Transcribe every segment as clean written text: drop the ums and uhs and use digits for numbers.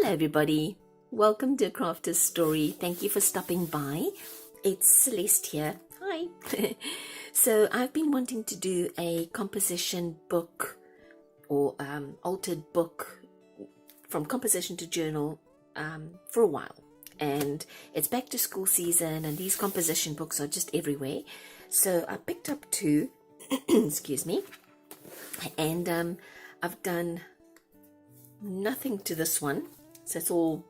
Hello everybody, welcome to A Crafter's Story. Thank you for stopping by. It's Celeste here. Hi. So I've been wanting to do a composition book or altered book from composition to journal for a while, and it's back to school season and these composition books are just everywhere. So I picked up two excuse me, and I've done nothing to this one, so it's all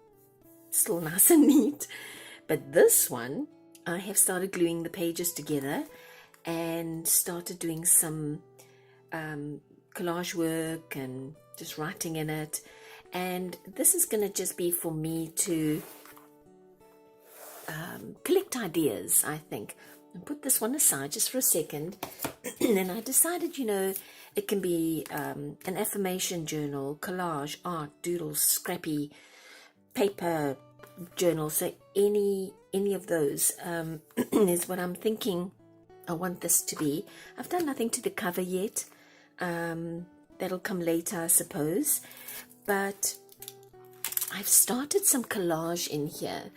still nice and neat. But this one, I have started gluing the pages together and started doing some collage work and just writing in it. And this is going to just be for me to collect ideas, I think. And put this one aside just for a second. And I decided, it can be an affirmation journal, collage, art, doodles, scrappy paper journal. So any of those is what I'm thinking I want this to be. I've done nothing to the cover yet. That'll come later, I suppose. But I've started some collage in here,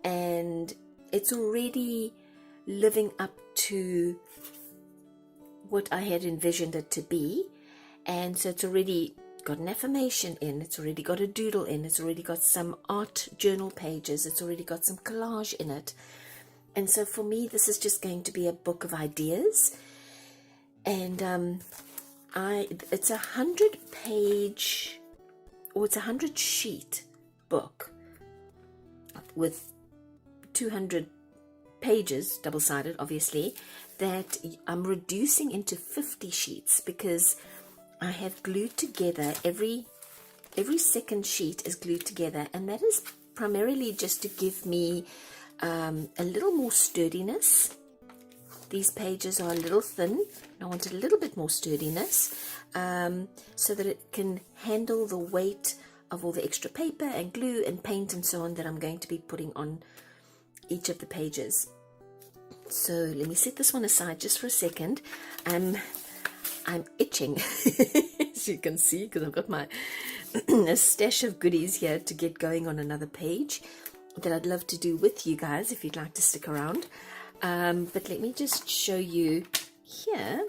and it's already living up to what I had envisioned it to be. And so it's already got an affirmation in, it's already got a doodle in, it's already got some art journal pages, it's already got some collage in it. And so for me, this is just going to be a book of ideas. And it's 100-page, or it's 100-sheet book with 200 pages, double-sided obviously, that I'm reducing into 50 sheets because I have glued together, every second sheet is glued together, and that is primarily just to give me a little more sturdiness. These pages are a little thin, and I wanted a little bit more sturdiness so that it can handle the weight of all the extra paper and glue and paint and so on that I'm going to be putting on each of the pages. So let me set this one aside just for a second. I'm itching, as you can see, because I've got my a stash of goodies here to get going on another page that I'd love to do with you guys if you'd like to stick around. But let me just show you here.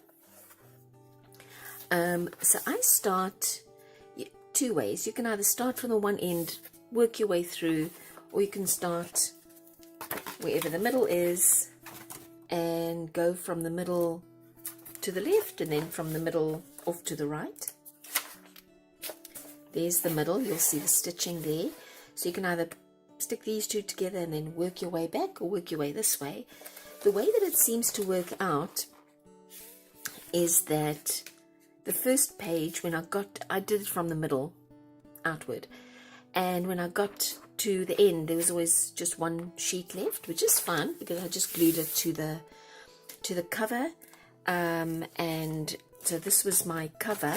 So I start two ways. You can either start from the one end, work your way through, or you can start wherever the middle is and go from the middle to the left, and then from the middle off to the right. There's the middle, you'll see the stitching there. So you can either stick these two together and then work your way back, or work your way this way. The way that it seems to work out is that the first page, when I did it from the middle outward, and when I got to the end, there was always just one sheet left, which is fun because I just glued it to the cover. And so this was my cover,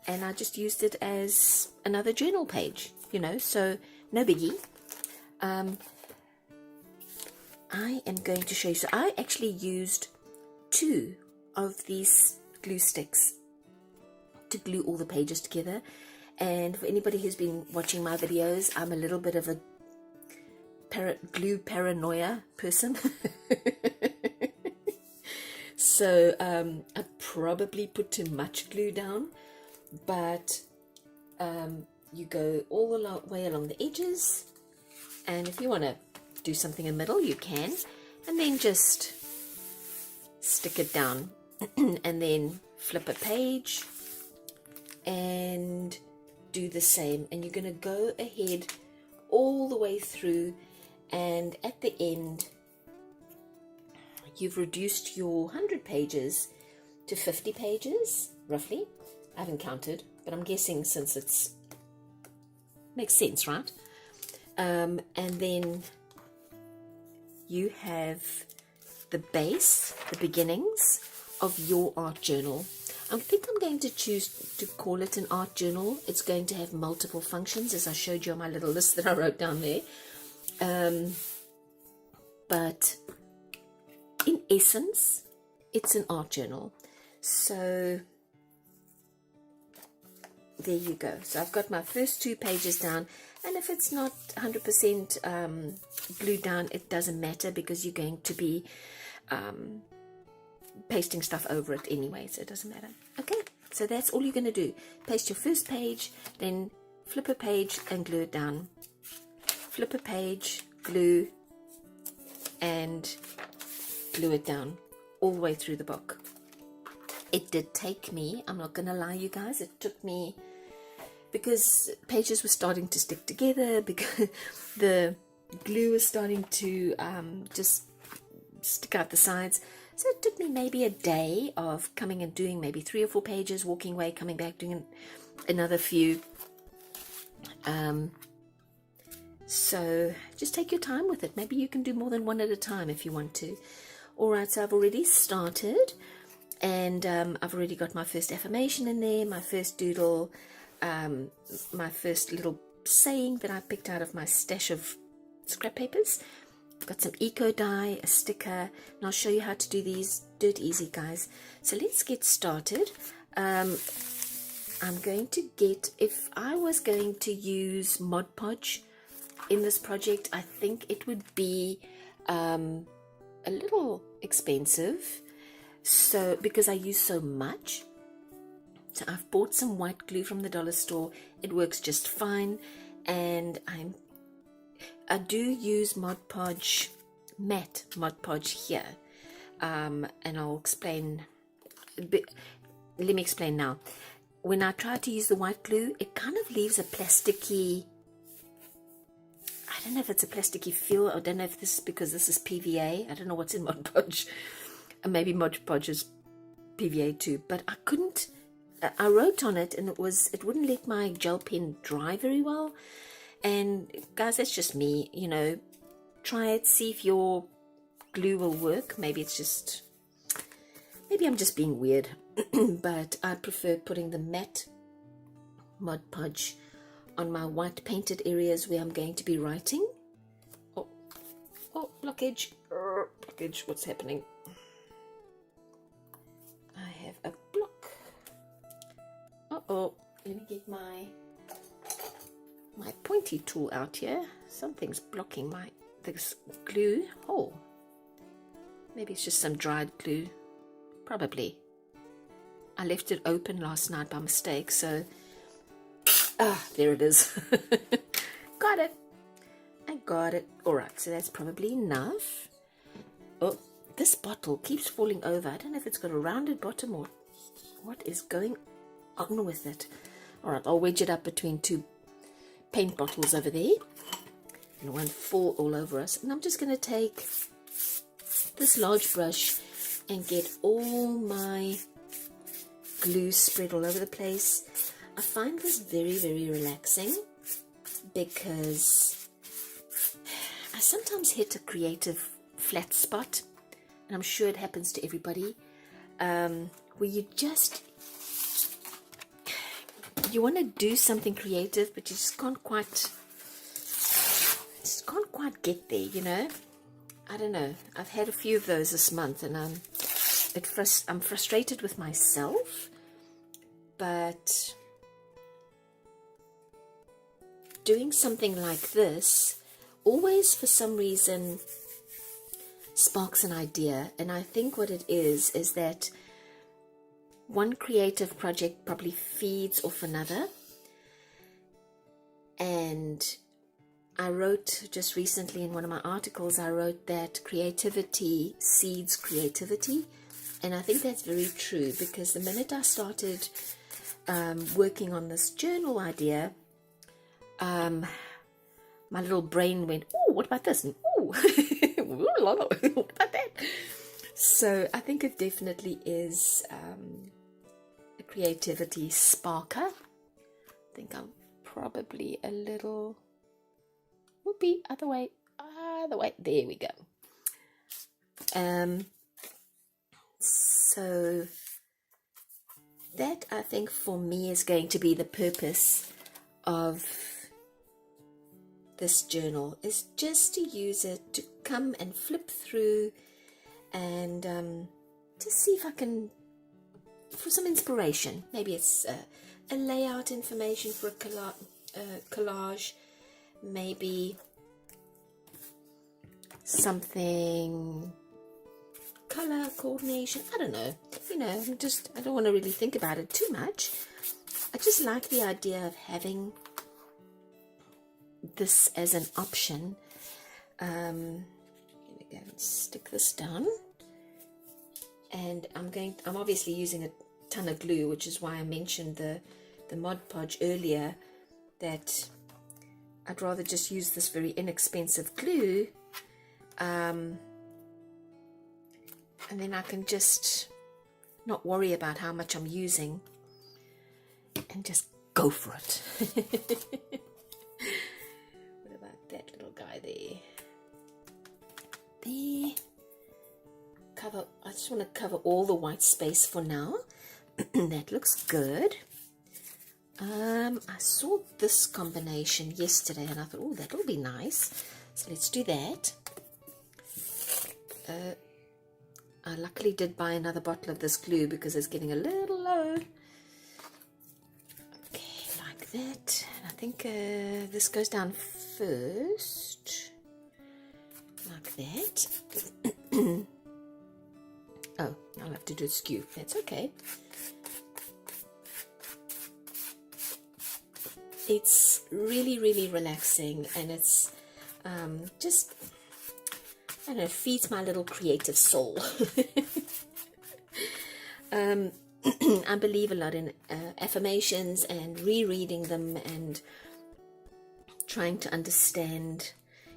and I just used it as another journal page, so no biggie. I am going to show you. So I actually used 2 of these glue sticks to glue all the pages together. And for anybody who's been watching my videos, I'm a little bit of a glue paranoia person. So I probably put too much glue down, but you go all the way along the edges, and if you want to do something in the middle, you can, and then just stick it down and then flip a page and do the same. And you're going to go ahead all the way through, and at the end you've reduced your 100 pages to 50 pages roughly. I haven't counted, but I'm guessing since it's makes sense, right? And then you have the base, the beginnings of your art journal. I think I'm going to choose to call it an art journal. It's going to have multiple functions, as I showed you on my little list that I wrote down there. But in essence, it's an art journal. So there you go. So I've got my first 2 pages down, and if it's not 100% glued down, it doesn't matter, because you're going to be pasting stuff over it anyway, so it doesn't matter. Okay, so that's all you're going to do. Paste your first page, then flip a page and glue it down. Flip a page, glue, and glue it down all the way through the book. It did take me, I'm not going to lie you guys, it took me, because pages were starting to stick together, because the glue was starting to just stick out the sides. So it took me maybe a day of coming and doing maybe 3 or 4 pages, walking away, coming back, doing another few. So just take your time with it. Maybe you can do more than one at a time if you want to. All right, so I've already started, and I've already got my first affirmation in there, my first doodle, my first little saying that I picked out of my stash of scrap papers. I've got some eco dye, a sticker, and I'll show you how to do these. Do it easy, guys. So let's get started. I'm going to get, if I was going to use Mod Podge in this project, I think it would be a little expensive, so because I use so much. So I've bought some white glue from the dollar store. It works just fine, and I do use Mod Podge, matte Mod Podge here, and I'll explain. Let me explain now. When I try to use the white glue, it kind of leaves a plasticky, I don't know if it's a plasticky feel. I don't know if this is because this is PVA. I don't know what's in Mod Podge. And maybe Mod Podge is PVA too. But I couldn't, I wrote on it, and it wouldn't let my gel pen dry very well. And guys, that's just me, you know. Try it, see if your glue will work. Maybe I'm just being weird. But I prefer putting the matte Mod Podge on my white painted areas where I'm going to be writing. Oh, blockage. Blockage, what's happening? I have a block. Let me get my pointy tool out here. Something's blocking this glue. Oh, maybe it's just some dried glue. Probably. I left it open last night by mistake, so there it is. Got it. I got it. Alright, so that's probably enough. Oh, this bottle keeps falling over. I don't know if it's got a rounded bottom or what is going on with it. Alright, I'll wedge it up between 2 paint bottles over there, and it won't fall all over us. And I'm just going to take this large brush and get all my glue spread all over the place. I find this very, very relaxing, because I sometimes hit a creative flat spot, and I'm sure it happens to everybody, where you want to do something creative, but you just can't quite get there, you know. I don't know. I've had a few of those this month, and I'm frustrated with myself, but doing something like this always, for some reason, sparks an idea. And I think what it is that one creative project probably feeds off another. And I wrote just recently in one of my articles, I wrote that creativity seeds creativity. And I think that's very true, because the minute I started working on this journal idea, my little brain went, oh, what about this? And oh, what about that? So I think it definitely is a creativity sparker. I think I'm probably a little, whoopee, other way, there we go. So that, I think, for me is going to be the purpose of this journal, is just to use it to come and flip through and to see if I can, for some inspiration. Maybe it's a layout information for a collage, maybe something color coordination, I don't know, you know, I don't want to really think about it too much. I just like the idea of having this as an option. Let me go and stick this down, and I'm obviously using a ton of glue, which is why I mentioned the Mod Podge earlier, that I'd rather just use this very inexpensive glue, and then I can just not worry about how much I'm using and just go for it. What about that little guy there? There. I just want to cover all the white space for now. That looks good. I saw this combination yesterday and I thought, oh, that'll be nice. So let's do that. I luckily did buy another bottle of this glue because it's getting a little low. Okay, like that. And I think this goes down first. Like that. Oh, I'll have to do it skew. That's okay. It's really, really relaxing, and it's just, I don't know, feeds my little creative soul. I believe a lot in affirmations and rereading them and trying to understand,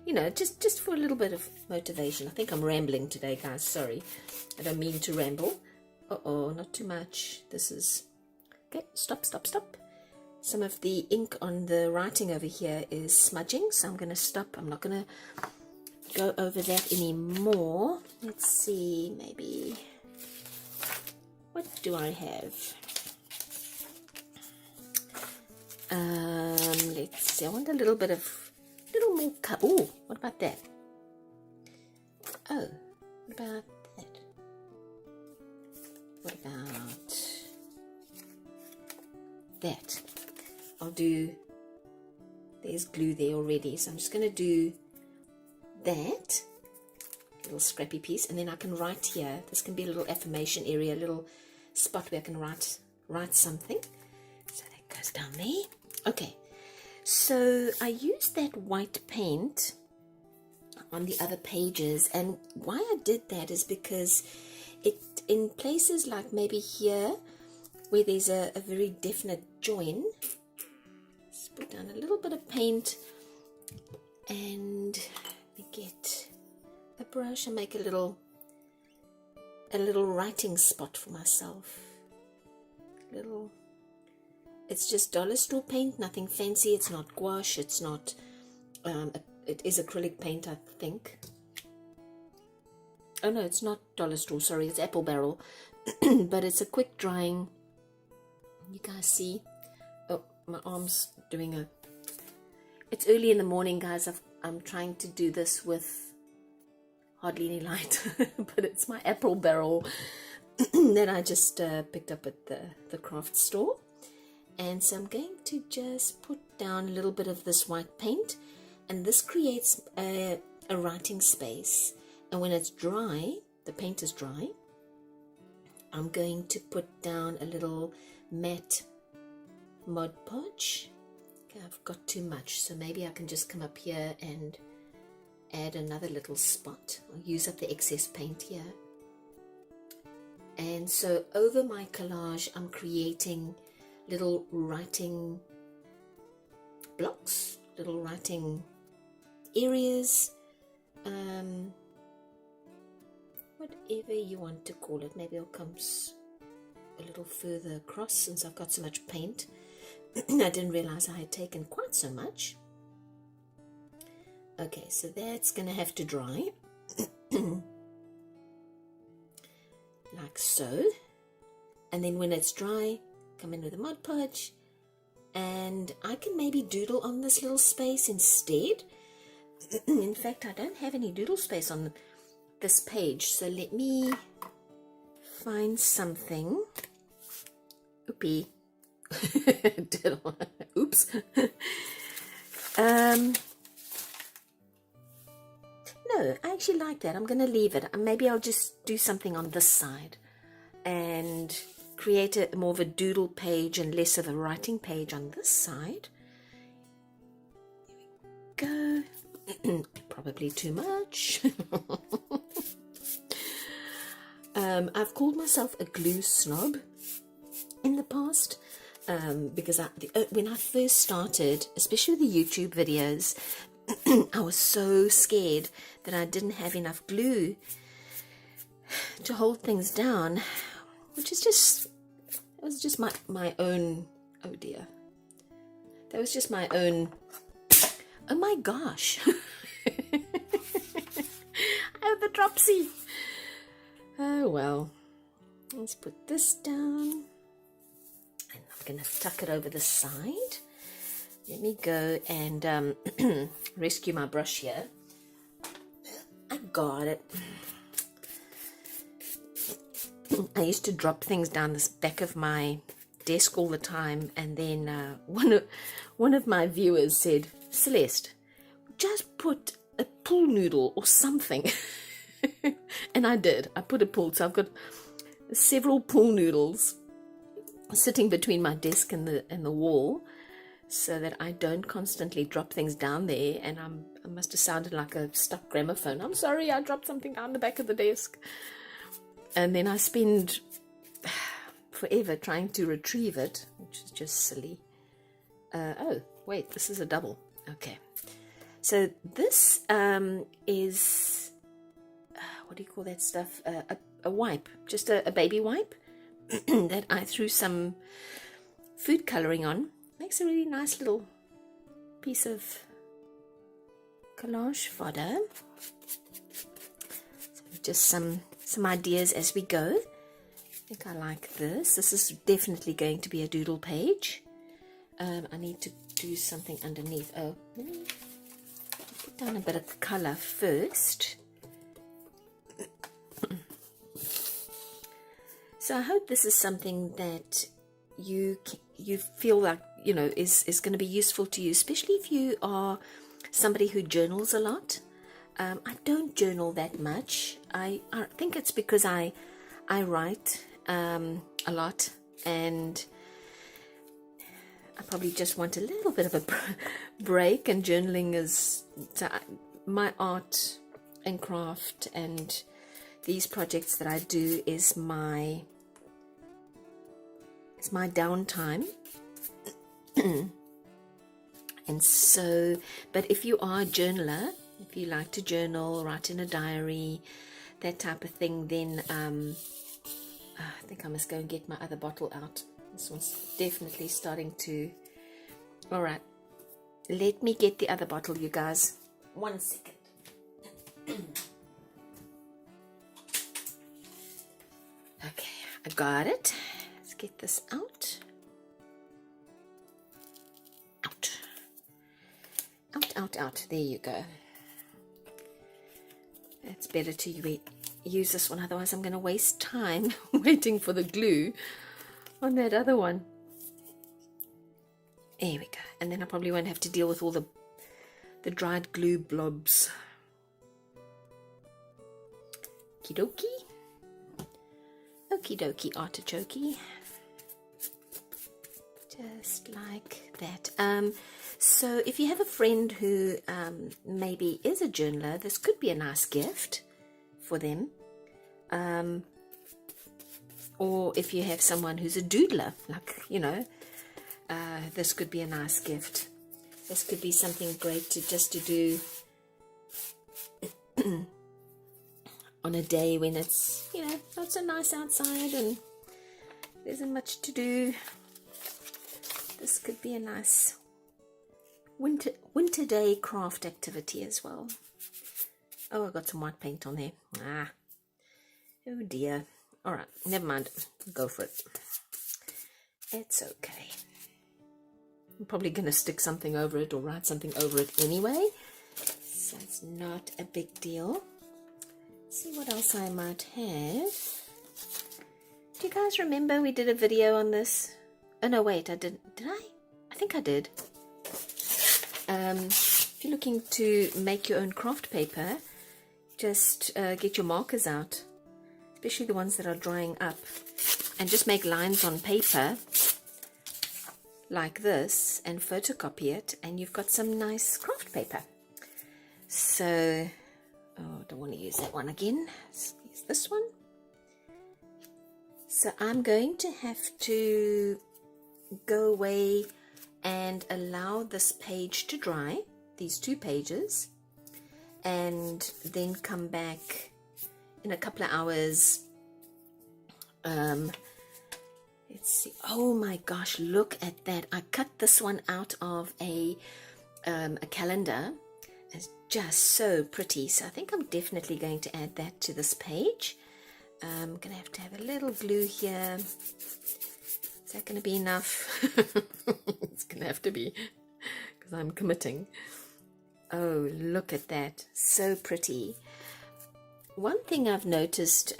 you know, just for a little bit of motivation. I think I'm rambling today, guys. Sorry. I don't mean to ramble. Uh-oh, not too much. This is... Okay, stop. Some of the ink on the writing over here is smudging, so I'm going to stop. I'm not going to go over that anymore. Let's see, maybe... What do I have? Let's see. I want a little more color. Oh, what about that? Oh, what about that? What about that? I'll do, there's glue there already, so I'm just going to do that little scrappy piece, and then I can write here. This can be a little affirmation area, a little spot where I can write something. So that goes down there. Okay, so I used that white paint on the other pages, and why I did that is because it, in places like maybe here where there's a very definite join, just put down a little bit of paint, and let me get a brush and make a little writing spot for myself. It's just dollar store paint, nothing fancy. It's not gouache, it's not it is acrylic paint, I think. Oh no, it's not dollar store, sorry, it's apple barrel. But it's a quick drying. You guys see? Oh, my arm's doing a... It's early in the morning, guys. I'm trying to do this with hardly any light. But it's my apple barrel that I just picked up at the craft store. And so I'm going to just put down a little bit of this white paint. And this creates a writing space. And when it's dry, the paint is dry, I'm going to put down a little matte Mod Podge. Okay, I've got too much, so maybe I can just come up here and add another little spot. I'll use up the excess paint here. And so over my collage, I'm creating little writing blocks, little writing areas, whatever you want to call it. Maybe I'll come a little further across since I've got so much paint. I didn't realize I had taken quite so much. Okay, so that's going to have to dry. Like so. And then when it's dry, come in with a Mod Podge. And I can maybe doodle on this little space instead. In fact, I don't have any doodle space on this page, so let me find something. Oopie. Diddle. Oops. No, I actually like that. I'm going to leave it. Maybe I'll just do something on this side and create a more of a doodle page and less of a writing page on this side. Here we go. Probably too much. I've called myself a glue snob in the past because when I first started, especially with the YouTube videos, I was so scared that I didn't have enough glue to hold things down, which is just, it was just my own, oh dear, that was just my own, oh my gosh, I have the dropsy. Oh well, let's put this down, and I'm going to tuck it over the side. Let me go and rescue my brush here. I got it. I used to drop things down this back of my desk all the time, and then one of my viewers said, Celeste, just put a pool noodle or something. And I did. I put a pool. So I've got several pool noodles sitting between my desk and the wall, so that I don't constantly drop things down there. And I must have sounded like a stuck gramophone. I'm sorry, I dropped something down the back of the desk. And then I spend forever trying to retrieve it, which is just silly. Oh, wait, this is a double. Okay. So this is, what do you call that stuff? A wipe, just a baby wipe that I threw some food coloring on. Makes a really nice little piece of collage fodder. So just some ideas as we go. I think I like this. This is definitely going to be a doodle page. I need to do something underneath. Oh, let me put down a bit of color first. So I hope this is something that you feel like, you know, is going to be useful to you, especially if you are somebody who journals a lot. I don't journal that much. I think it's because I write a lot, and I probably just want a little bit of a break, and journaling is my art and craft, and these projects that I do is my downtime. And so, but if you are a journaler, if you like to journal, write in a diary, that type of thing, then I think I must go and get my other bottle out. This one's definitely starting to, all right, let me get the other bottle, you guys. 1 second. Okay, I got it. Let's get this out. Out. There you go. It's better to use this one, otherwise I'm going to waste time waiting for the glue on that other one. There we go. And then I probably won't have to deal with all the dried glue blobs. Okie dokie. Okie dokie, artichoke. Just like that. So if you have a friend who maybe is a journaler, this could be a nice gift for them. Or if you have someone who's a doodler, like, you know, this could be a nice gift. This could be something great to do on a day when it's, you know, not so nice outside and there isn't much to do. This could be a nice winter day craft activity as well. Oh, I got some white paint on there. Oh dear. All right, never mind. Go for it. It's okay. I'm probably going to stick something over it or write something over it anyway, so it's not a big deal. Let's see what else I might have. Do you guys remember we did a video on this Oh no, wait, I didn't. Did I? I think I did. If you're looking to make your own craft paper, just get your markers out, especially the ones that are drying up, and just make lines on paper like this and photocopy it, and you've got some nice craft paper. So, oh, I don't want to use that one again. Let's use this one. So I'm going to have to go away and allow this page to dry, these 2 pages, and then come back in a couple of hours. Let's see. Oh my gosh, look at that. I cut this one out of a calendar. It's just so pretty. So I think I'm definitely going to add that to this page. I'm going to have a little glue here. Is that going to be enough? It's going to have to be, because I'm committing. Oh, look at that. So pretty. One thing I've noticed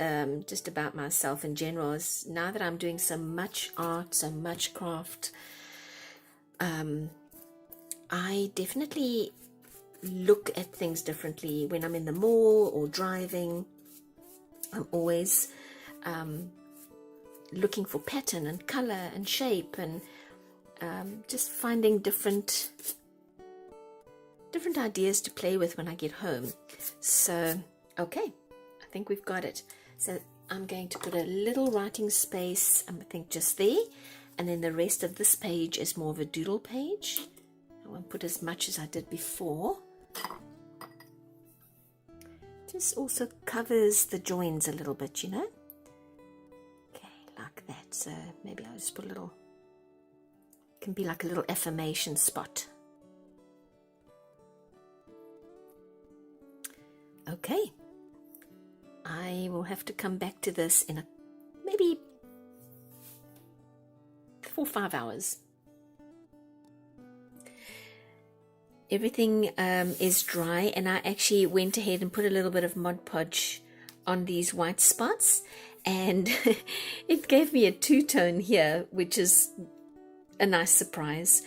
just about myself in general is now that I'm doing so much art, so much craft, I definitely look at things differently. When I'm in the mall or driving, I'm always looking for pattern and color and shape, and just finding different ideas to play with when I get home. So, okay, I think we've got it. So I'm going to put a little writing space, I think just there, and then the rest of this page is more of a doodle page. I won't put as much as I did before. Just also covers the joins a little bit, you know. Okay, like that. So maybe I'll just put a little, can be like a little affirmation spot. Okay, I will have to come back to this in maybe 4 or 5 hours. Everything is dry, and I actually went ahead and put a little bit of Mod Podge on these white spots, and it gave me a 2-tone here, which is a nice surprise.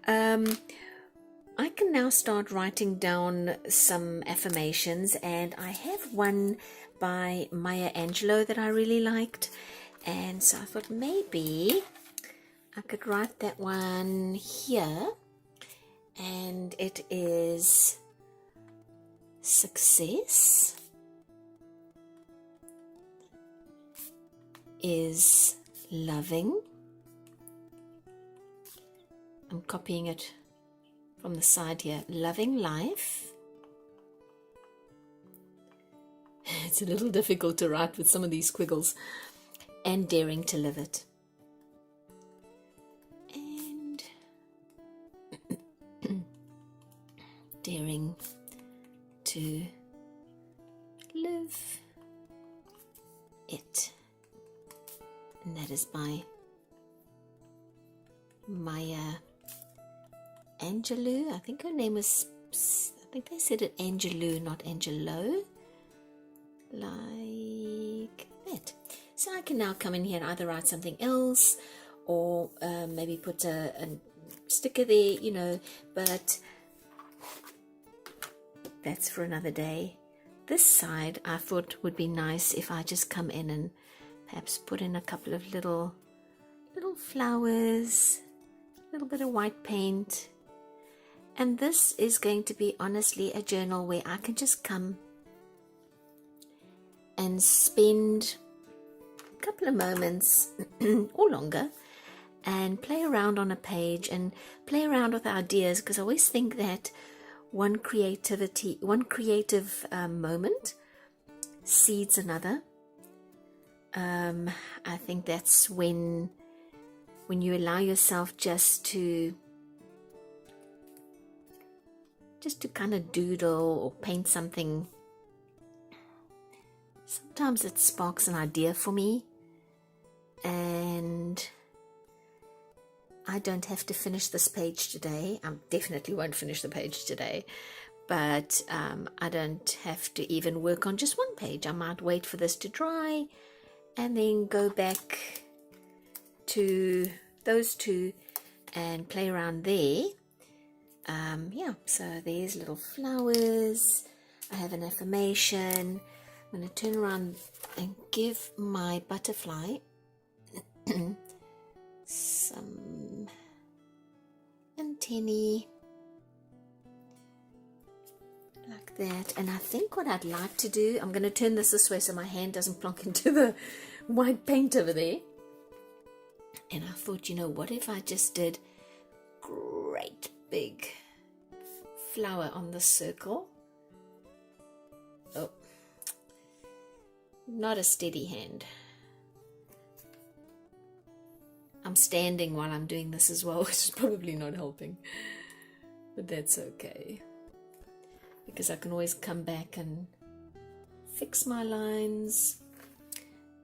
I can now start writing down some affirmations, and I have one by Maya Angelou that I really liked, and so I thought maybe I could write that one here, and it is success is loving. I'm copying it from the side here. Loving life. It's a little difficult to write with some of these squiggles. And daring to live it. And daring to live it. And that is by Maya Angelou. I think her name was, I think they said it Angelou, not Angelo. Like that. So I can now come in here and either write something else, or maybe put a sticker there, you know, but that's for another day. This side I thought would be nice if I just come in and perhaps put in a couple of little flowers, a little bit of white paint. And this is going to be honestly a journal where I can just come and spend a couple of moments or longer and play around on a page and play around with ideas, because I always think that one creative moment seeds another. I think that's when you allow yourself just to kind of doodle or paint something. Sometimes it sparks an idea for me, and I don't have to finish this page today. I definitely won't finish the page today, but I don't have to even work on just one page. I might wait for this to dry and then go back to those two and play around there. Yeah, so there's little flowers. I have an affirmation. I'm going to turn around and give my butterfly some antennae like that. And I think what I'd like to do, I'm going to turn this way so my hand doesn't plonk into the white paint over there. And I thought, you know, what if I just did great big flower on the circle? Oh, not a steady hand. I'm standing while I'm doing this as well, which is probably not helping, but that's okay, because I can always come back and fix my lines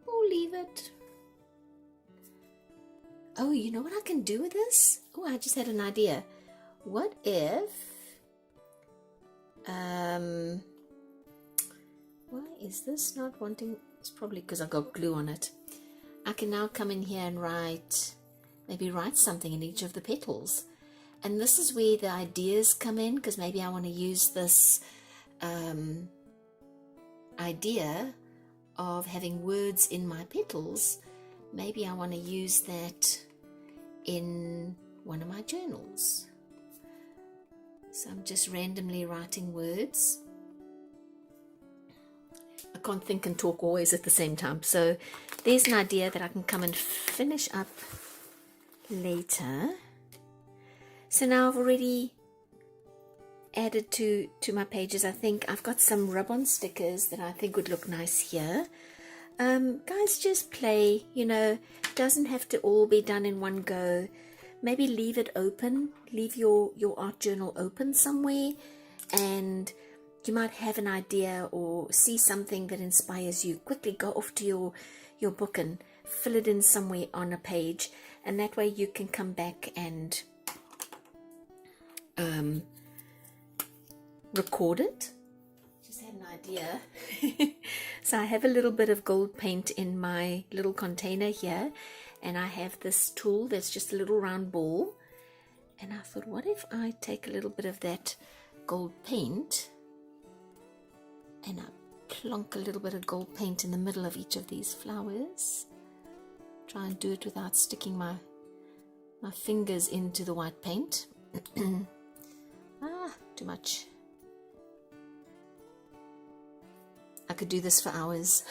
or leave it. Oh, you know what I can do with this? Oh, I just had an idea. What if, why is this not wanting? It's probably because I got glue on it. I can now come in here and maybe write something in each of the petals. And this is where the ideas come in, because maybe I want to use this idea of having words in my petals. Maybe I want to use that in one of my journals. So I'm just randomly writing words. I can't think and talk always at the same time. So there's an idea that I can come and finish up later. So now I've already added to my pages. I think I've got some rub-on stickers that I think would look nice here. Guys, just play, you know, doesn't have to all be done in one go. Maybe leave it open, leave your art journal open somewhere, and you might have an idea or see something that inspires you. Quickly go off to your book and fill it in somewhere on a page, and that way you can come back and record it. Just had an idea. So I have a little bit of gold paint in my little container here, and I have this tool that's just a little round ball, and I thought, what if I take a little bit of that gold paint and I plonk a little bit of gold paint in the middle of each of these flowers. Try and do it without sticking my fingers into the white paint. Too much. I could do this for hours.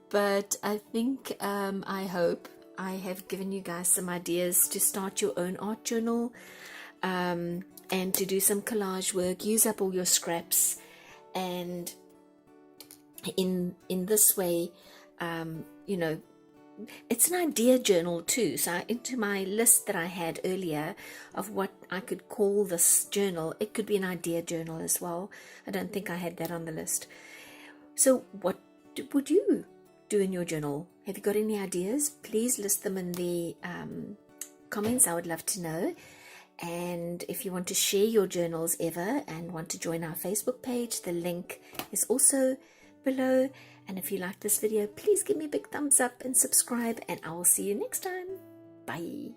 But I think, I hope I have given you guys some ideas to start your own art journal, and to do some collage work. Use up all your scraps, and in this way, you know, it's an idea journal too. So into my list that I had earlier of what I could call this journal, it could be an idea journal as well. I don't think I had that on the list. So what would you do in your journal? Have you got any ideas? Please list them in the comments. I would love to know. And if you want to share your journals ever and want to join our Facebook page, the link is also below. And if you like this video, please give me a big thumbs up and subscribe, and I will see you next time. Bye.